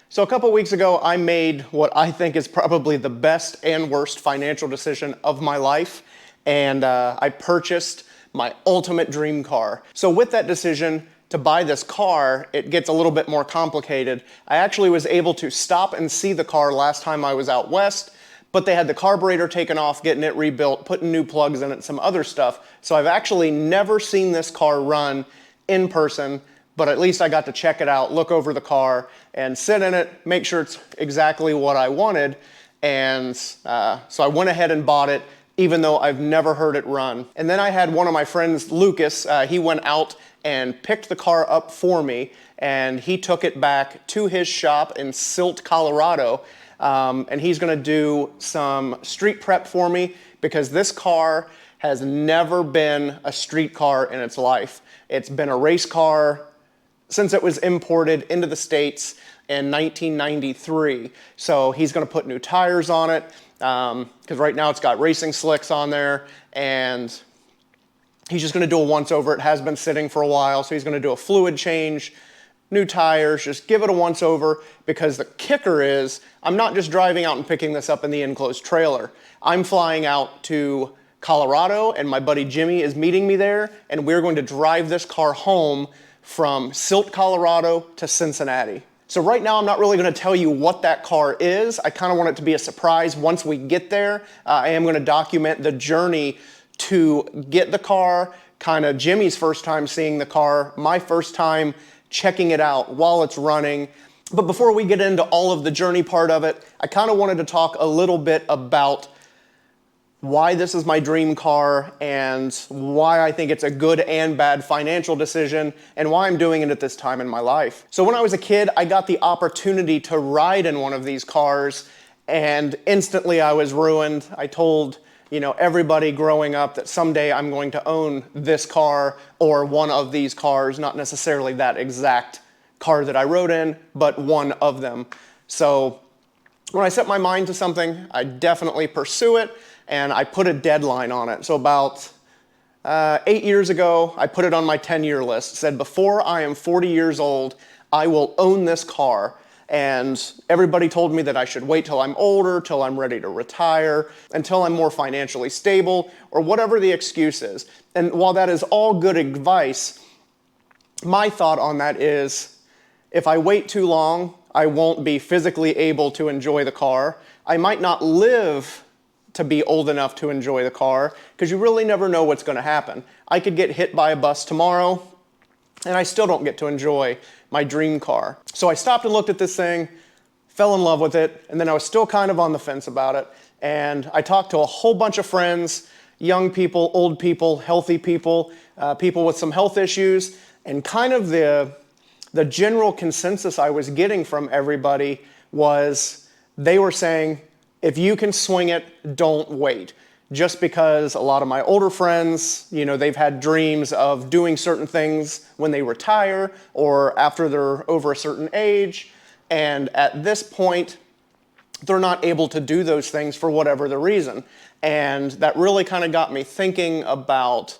So a couple weeks ago, I made what I think is probably the best and worst financial decision of my life, and I purchased my ultimate dream car. So with that decision to buy this car, it gets a little bit more complicated. I actually was able to stop and see the car last time I was out west, but they had the carburetor taken off, getting it rebuilt, putting new plugs in it, some other stuff. So I've actually never seen this car run in person, but at least I got to check it out, look over the car, and sit in it, make sure it's exactly what I wanted. And so I went ahead and bought it, even though I've never heard it run. And then I had one of my friends, Lucas, he went out and picked the car up for me, and he took it back to his shop in Silt, Colorado, and he's gonna do some street prep for me because this car has never been a street car in its life. It's been a race car since it was imported into the States in 1993. So he's gonna put new tires on it, because right now it's got racing slicks on there, and he's just gonna do a once over. It has been sitting for a while, so he's gonna do a fluid change, new tires, just give it a once over, because the kicker is, I'm not just driving out and picking this up in the enclosed trailer. I'm flying out to Colorado, and my buddy Jimmy is meeting me there, and we're going to drive this car home from Silt, Colorado to Cincinnati. So right now I'm not really gonna tell you what that car is. I kinda want it to be a surprise once we get there. I am gonna document the journey to get the car, kinda Jimmy's first time seeing the car, my first time checking it out while it's running. But before we get into all of the journey part of it, I kinda wanted to talk a little bit about why this is my dream car and why I think it's a good and bad financial decision and why I'm doing it at this time in my life. So when I was a kid, I got the opportunity to ride in one of these cars, and instantly I was ruined. I told everybody growing up that someday I'm going to own this car or one of these cars, not necessarily that exact car that I rode in, but one of them. So when I set my mind to something, I definitely pursue it, and I put a deadline on it. So about 8 years ago, I put it on my 10-year list. It said, before I am 40 years old, I will own this car. And everybody told me that I should wait till I'm older, till I'm ready to retire, until I'm more financially stable, or whatever the excuse is. And while that is all good advice, my thought on that is, if I wait too long, I won't be physically able to enjoy the car. I might not live to be old enough to enjoy the car, because you really never know what's gonna happen. I could get hit by a bus tomorrow, and I still don't get to enjoy my dream car. So I stopped and looked at this thing, fell in love with it, and then I was still kind of on the fence about it. And I talked to a whole bunch of friends, young people, old people, healthy people, people with some health issues, and kind of the general consensus I was getting from everybody was they were saying, if you can swing it, don't wait. Just because a lot of my older friends, they've had dreams of doing certain things when they retire or after they're over a certain age. And at this point, they're not able to do those things for whatever the reason. And that really kind of got me thinking about,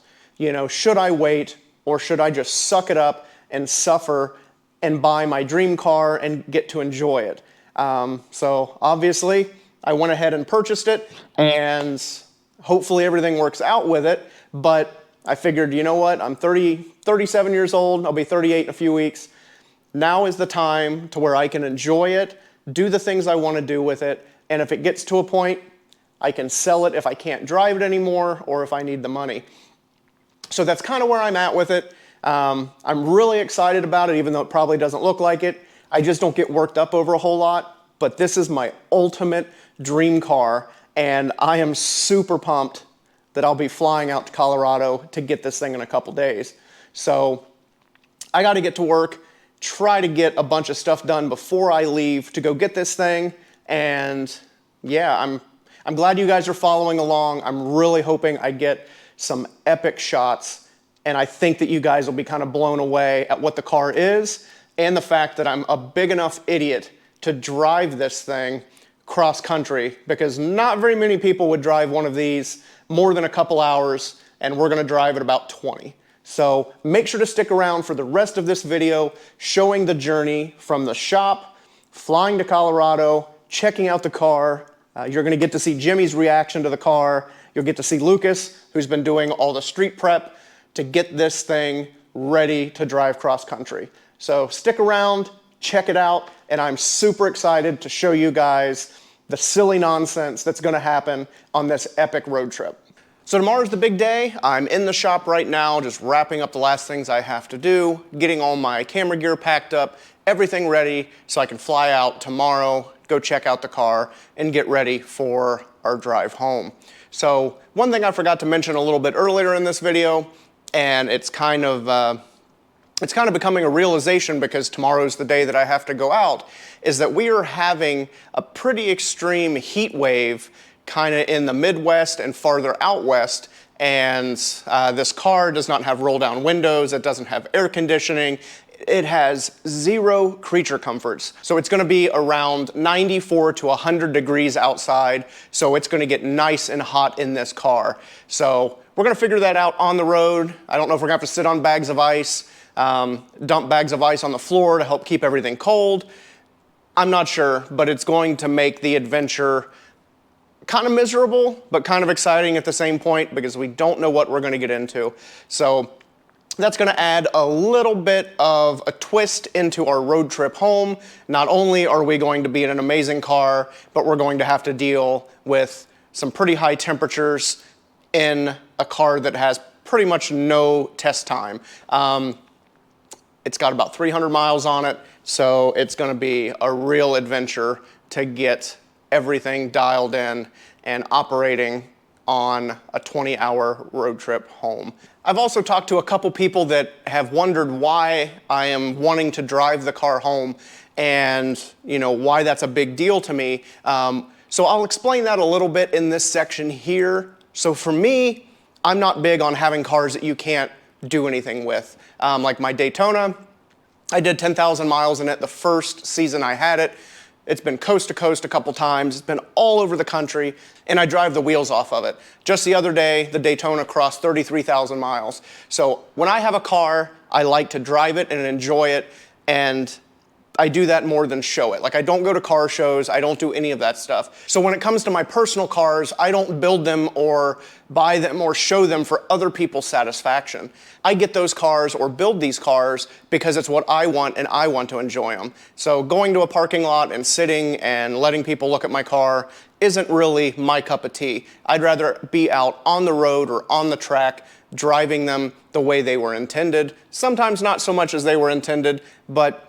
should I wait or should I just suck it up and suffer and buy my dream car and get to enjoy it? So obviously, I went ahead and purchased it, and hopefully everything works out with it, but I figured, you know what, I'm 37 years old, I'll be 38 in a few weeks. Now is the time to where I can enjoy it, do the things I want to do with it, and if it gets to a point, I can sell it if I can't drive it anymore or if I need the money. So that's kind of where I'm at with it. I'm really excited about it, even though it probably doesn't look like it. I just don't get worked up over a whole lot, but this is my ultimate dream car, and I am super pumped that I'll be flying out to Colorado to get this thing in a couple days. So I got to get to work, try to get a bunch of stuff done before I leave to go get this thing. And yeah, I'm glad you guys are following along. I'm really hoping I get some epic shots, and I think that you guys will be kind of blown away at what the car is and the fact that I'm a big enough idiot to drive this thing cross country, because not very many people would drive one of these more than a couple hours, and we're gonna drive it about 20. So make sure to stick around for the rest of this video showing the journey from the shop flying to Colorado, checking out the car. You're gonna get to see Jimmy's reaction to the car. You'll get to see Lucas, who's been doing all the street prep to get this thing ready to drive cross country. So stick around, check it out, and I'm super excited to show you guys the silly nonsense that's gonna happen on this epic road trip. So tomorrow's the big day. I'm in the shop right now, just wrapping up the last things I have to do, getting all my camera gear packed up, everything ready so I can fly out tomorrow, go check out the car, and get ready for our drive home. So one thing I forgot to mention a little bit earlier in this video, and it's kind of becoming a realization because tomorrow's the day that I have to go out, is that we are having a pretty extreme heat wave kind of in the Midwest and farther out west, and this car does not have roll down windows, it doesn't have air conditioning, it has 0 creature comforts. So it's gonna be around 94 to 100 degrees outside, so it's gonna get nice and hot in this car. So we're gonna figure that out on the road. I don't know if we're gonna have to sit on bags of ice, dump bags of ice on the floor to help keep everything cold. I'm not sure, but it's going to make the adventure kind of miserable, but kind of exciting at the same point because we don't know what we're gonna get into. So that's gonna add a little bit of a twist into our road trip home. Not only are we going to be in an amazing car, but we're going to have to deal with some pretty high temperatures in a car that has pretty much no test time. It's got about 300 miles on it, so it's gonna be a real adventure to get everything dialed in and operating on a 20-hour road trip home. I've also talked to a couple people that have wondered why I am wanting to drive the car home and why that's a big deal to me. So I'll explain that a little bit in this section here. So for me, I'm not big on having cars that you can't do anything with. Like my Daytona, I did 10,000 miles in it the first season I had it. It's been coast to coast a couple times. It's been all over the country, and I drive the wheels off of it. Just the other day, the Daytona crossed 33,000 miles. So when I have a car, I like to drive it and enjoy it, and I do that more than show it. Like, I don't go to car shows, I don't do any of that stuff. So when it comes to my personal cars, I don't build them or buy them or show them for other people's satisfaction. I get those cars or build these cars because it's what I want and I want to enjoy them. So going to a parking lot and sitting and letting people look at my car isn't really my cup of tea. I'd rather be out on the road or on the track driving them the way they were intended. Sometimes not so much as they were intended, but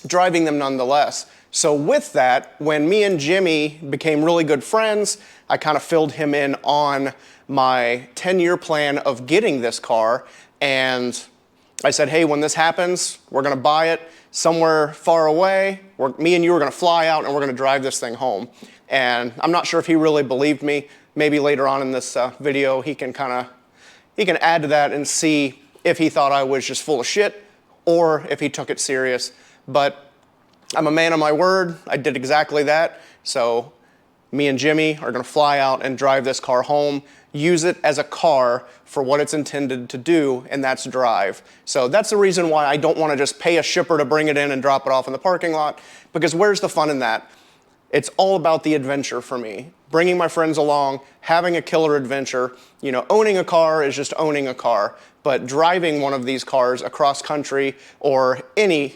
driving them nonetheless. So with that, when me and Jimmy became really good friends, I kind of filled him in on my 10-year plan of getting this car. And I said, hey, when this happens, we're gonna buy it somewhere far away. Me and you are gonna fly out and we're gonna drive this thing home. And I'm not sure if he really believed me. Maybe later on in this video, he can add to that and see if he thought I was just full of shit or if he took it serious. But I'm a man of my word. I did exactly that. So me and Jimmy are gonna fly out and drive this car home, use it as a car for what it's intended to do, and that's drive. So that's the reason why I don't wanna just pay a shipper to bring it in and drop it off in the parking lot, because where's the fun in that? It's all about the adventure for me. Bringing my friends along, having a killer adventure. Owning a car is just owning a car, but driving one of these cars across country or any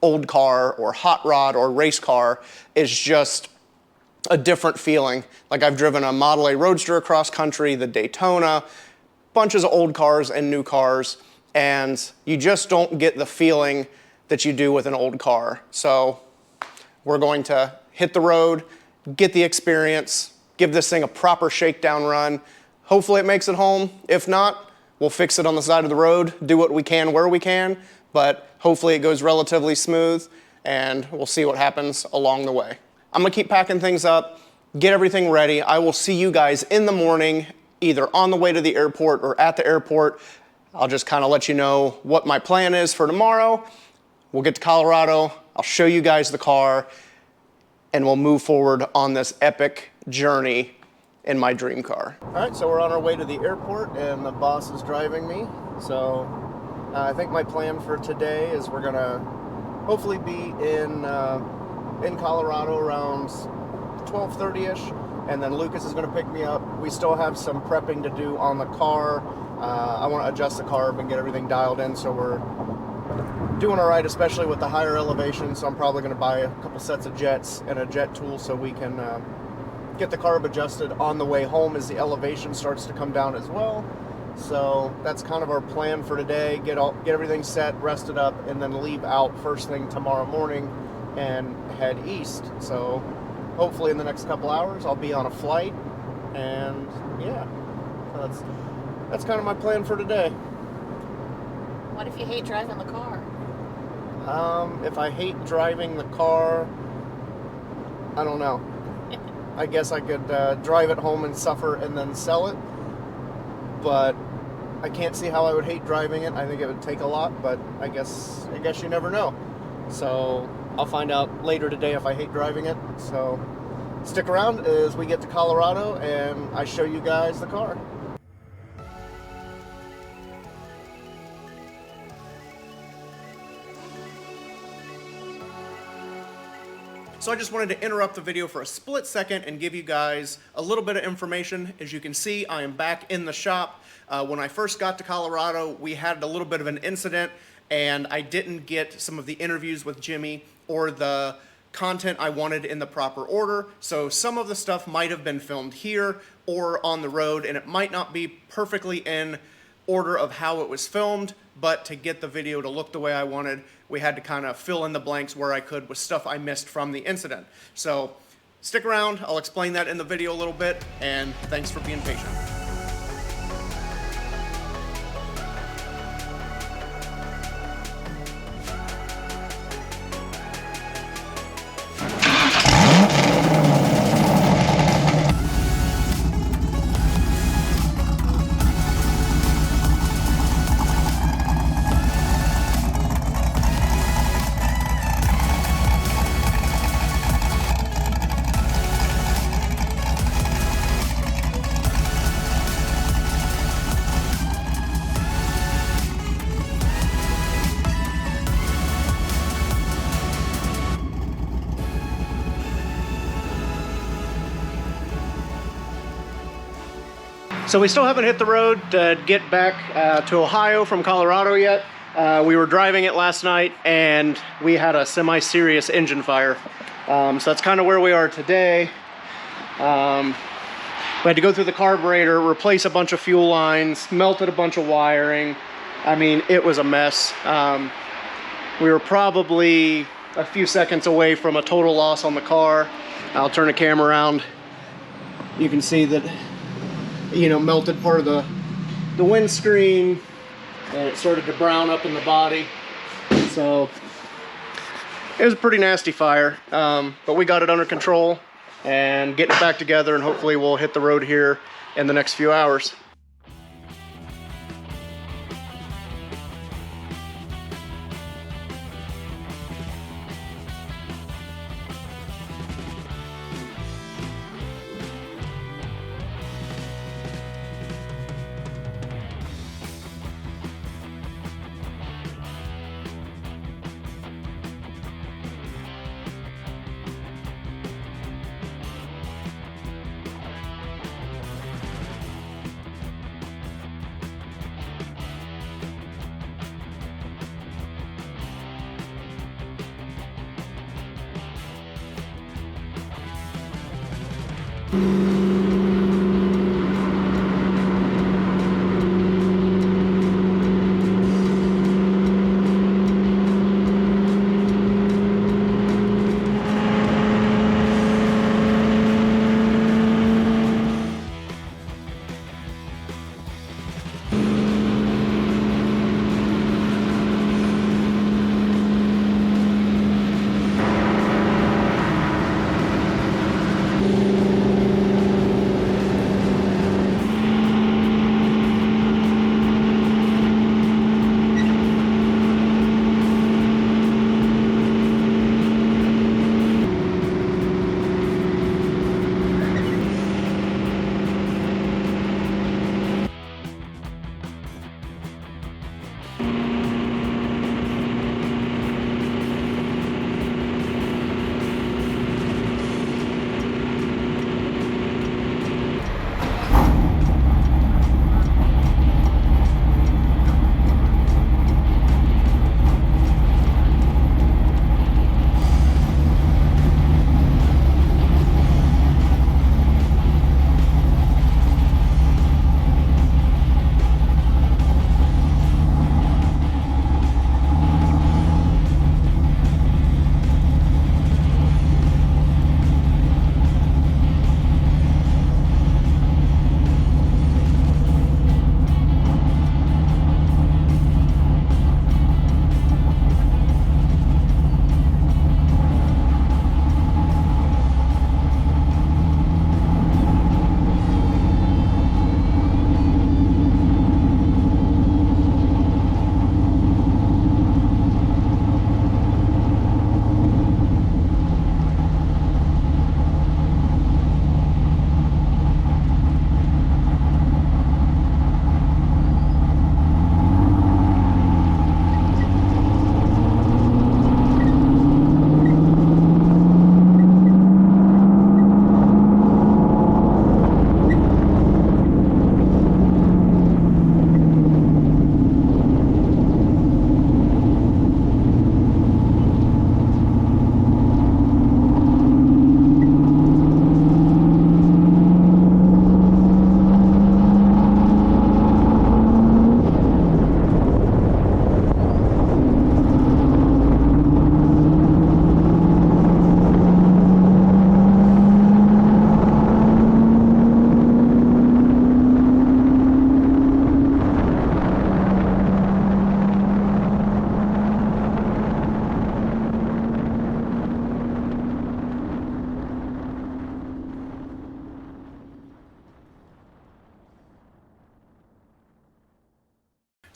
old car or hot rod or race car is just a different feeling. Like, I've driven a Model A Roadster across country, the Daytona, bunches of old cars and new cars, and you just don't get the feeling that you do with an old car. So we're going to hit the road, get the experience, give this thing a proper shakedown run. Hopefully it makes it home. If not, we'll fix it on the side of the road, do what we can where we can, but hopefully it goes relatively smooth, and we'll see what happens along the way. I'm gonna keep packing things up, get everything ready. I will see you guys in the morning, either on the way to the airport or at the airport. I'll just kind of let you know what my plan is for tomorrow. We'll get to Colorado, I'll show you guys the car, and we'll move forward on this epic journey in my dream car. All right, so we're on our way to the airport, and the boss is driving me. So I think my plan for today is we're gonna hopefully be in in Colorado around 12:30ish, and then Lucas is going to pick me up. We still have some prepping to do on the car. I want to adjust the carb and get everything dialed in, so we're doing all right, especially with the higher elevation. So I'm probably going to buy a couple sets of jets and a jet tool so we can get the carb adjusted on the way home as the elevation starts to come down as well. So that's kind of our plan for today. Get everything set, rested up, and then leave out first thing tomorrow morning and head east. So hopefully in the next couple hours I'll be on a flight, and yeah, so that's kind of my plan for today. What if you hate driving the car? If I hate driving the car, I don't know. I guess I could drive it home and suffer and then sell it, but I can't see how I would hate driving it. I think it would take a lot, but I guess you never know. So I'll find out later today if I hate driving it. So stick around as we get to Colorado and I show you guys the car. So I just wanted to interrupt the video for a split second and give you guys a little bit of information. As you can see, I am back in the shop. When I first got to Colorado, we had a little bit of an incident, and I didn't get some of the interviews with Jimmy or the content I wanted in the proper order. So some of the stuff might have been filmed here or on the road, and it might not be perfectly in order of how it was filmed, but to get the video to look the way I wanted, we had to kind of fill in the blanks where I could with stuff I missed from the incident. So stick around, I'll explain that in the video a little bit, and thanks for being patient. So we still haven't hit the road to get back to Ohio from Colorado yet. We were driving it last night and we had a semi-serious engine fire. So that's kind of where we are today. We had to go through the carburetor, replace a bunch of fuel lines, melted a bunch of wiring. I mean, it was a mess. We were probably a few seconds away from a total loss on the car. I'll turn the camera around. You can see that, you know, melted part of the windscreen, and it started to brown up in the body. So it was a pretty nasty fire, but we got it under control and getting it back together, and hopefully we'll hit the road here in the next few hours.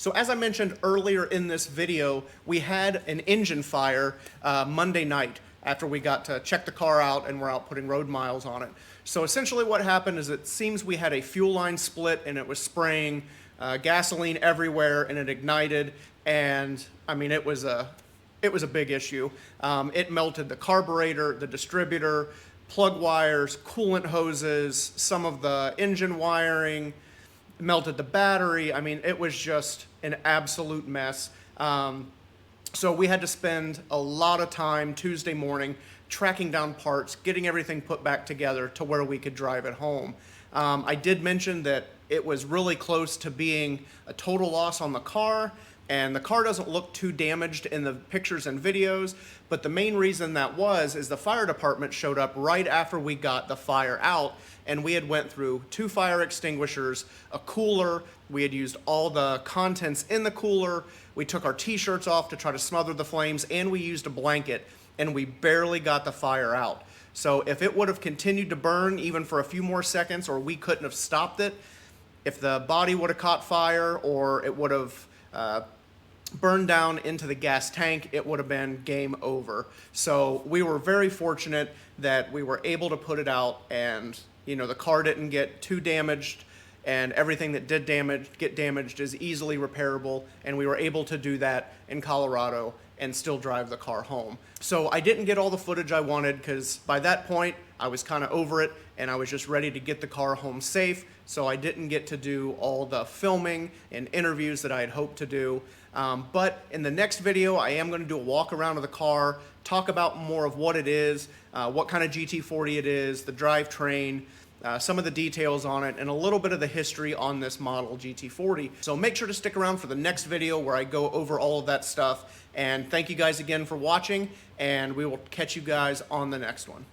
So as I mentioned earlier in this video, we had an engine fire Monday night after we got to check the car out and we're out putting road miles on it. So essentially what happened is it seems we had a fuel line split and it was spraying gasoline everywhere and it ignited, and I mean it was a big issue. It melted the carburetor, the distributor, plug wires, coolant hoses, some of the engine wiring, melted the battery. I mean, it was just an absolute mess. So we had to spend a lot of time Tuesday morning tracking down parts, getting everything put back together to where we could drive it home. I did mention that it was really close to being a total loss on the car, and the car doesn't look too damaged in the pictures and videos, but the main reason that is the fire department showed up right after we got the fire out, and we had went through 2 fire extinguishers, a cooler, we had used all the contents in the cooler, we took our t-shirts off to try to smother the flames, and we used a blanket, and we barely got the fire out. So if it would have continued to burn even for a few more seconds, or we couldn't have stopped it, if the body would have caught fire or it would have burned down into the gas tank, it would have been game over. So we were very fortunate that we were able to put it out, and the car didn't get too damaged, and everything that did get damaged is easily repairable, and we were able to do that in Colorado and still drive the car home. So I didn't get all the footage I wanted because by that point I was kind of over it and I was just ready to get the car home safe, so I didn't get to do all the filming and interviews that I had hoped to do. But in the next video I am going to do a walk around of the car, talk about more of what it is, what kind of GT40 it is, the drivetrain, some of the details on it, and a little bit of the history on this model GT40. So make sure to stick around for the next video where I go over all of that stuff. And thank you guys again for watching, and we will catch you guys on the next one.